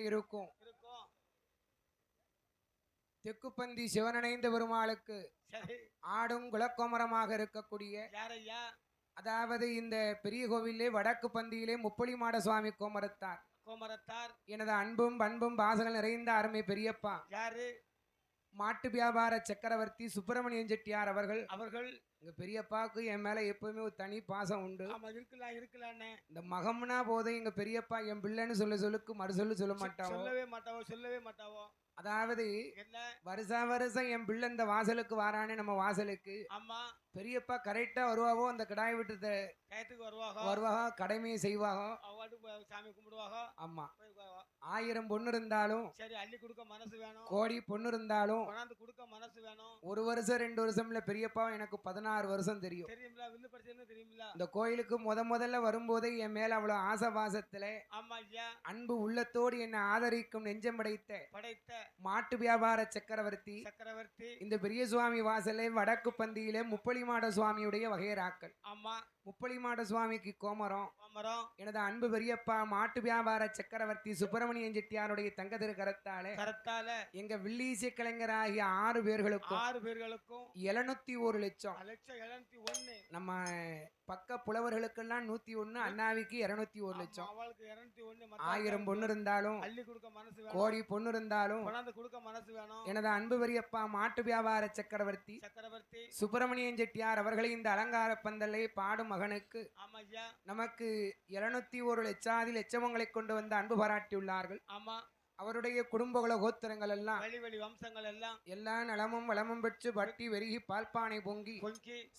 இருக்கும். தெக்குப்பந்தி சிவனணைந்த பெருமாளுக்கு ஆடும் குலக்கோமரமாக இருக்கக்கூடிய அதாவது இந்த பெரிய கோவிலே வடக்கு பந்தியிலே முப்பொலிமாட சுவாமி கோமரத்தார் எனது அன்பும் பண்பும் பாசங்கள் நிறைந்த அருமை பெரியப்பா யாரு மாட்டு வியாபார சக்கரவர்த்தி சுப்பிரமணியன் செட்டியார் அவர்கள் எங்க பெரியப்பாவுக்கு என் மேல எப்பவுமே ஒரு தனி பாசம் உண்டு. இந்த மகம்னா போதும் எங்க பெரியப்பா என் பிள்ளைன்னு சொல்லுக்கு மறுசொல்லு சொல்ல மாட்டாவோ. அதாவது வருஷம் என் பிள்ளை இந்த வாசலுக்கு வாரானே நம்ம வாசலுக்கு பெரியப்பா கரெக்டா வருவாவோ அந்த கிடாய் விட்டு வருவாக கடமையை செய்வாக சாமி கும்பிடுவாங்க. ஆமா 1000 பொண்ணு இருந்தாலும் சரி அள்ளி கொடுக்க மனசு வேணும், கோடி பொண்ணு இருந்தாலும் கொண்டாந்து கொடுக்க மனசு வேணும். 1 வருஷம் 2 வருஷம்ல பெரியப்பா எனக்கு 16 வருஷம் தெரியும். தெரியுமில வில்லு படிச்சேன்னு தெரியுமில. இந்த கோயிலுக்கு முதல்ல வரும்போதே என் மேல அவ்வளவு ஆசபாசத்துல ஆமா ஐயா அன்பு உள்ளத்தோடு என்னை ஆதரிக்கும் நெஞ்சம் படைத்த மாட்டு வியாபார சக்கரவர்த்தி இந்த பெரிய சுவாமி வாசலே வடக்கு பந்தியிலே முப்பொலிமாட சுவாமியுடைய வகையராக்கள். ஆமா முப்பொலிமாட சுவாமிக்கு கோமரம் எனது அன்பு பெரியப்பா மாட்டு வியாபார சக்கரவர்த்தி சுப்பிரமணியன் செட்டியாருடைய தங்க திரு கரத்தால எங்க வில்லீசிய கலைஞராகிய 6 பேர்களுக்கும் 701 லட்சம் நம்ம பக்க புலவர்களுக்கெல்லாம் 101 அண்ணாவிக்கு 201 லட்சம் 1000 பொண்ணு இருந்தாலும் கோடி பொண்ணு இருந்தாலும் எனது அன்பு பெரியப்பா மாட்டு வியாபார சக்கரவர்த்தி சுப்பிரமணியன் செட்டியார் அவர்களை இந்த அலங்கார பந்தலை பாடும் மகனுக்கு நமக்கு 701 லட்சாதி லட்சமங்களை கொண்டு வந்து அன்பு பாராட்டியுள்ளார்கள். அவருடைய குடும்பகுல கோத்திரங்கள் எல்லாம் வம்சங்கள் எல்லாம் நலமும் வளமும் பெற்று பட்டி வெறுகி பால்பானை பொங்கி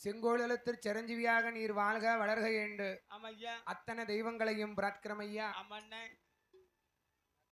செங்கோலத்தில் சிரஞ்சீவியாக நீர் வாழ்க வளர்க என்று அத்தனை தெய்வங்களையும் பிரார்க்கிறமையா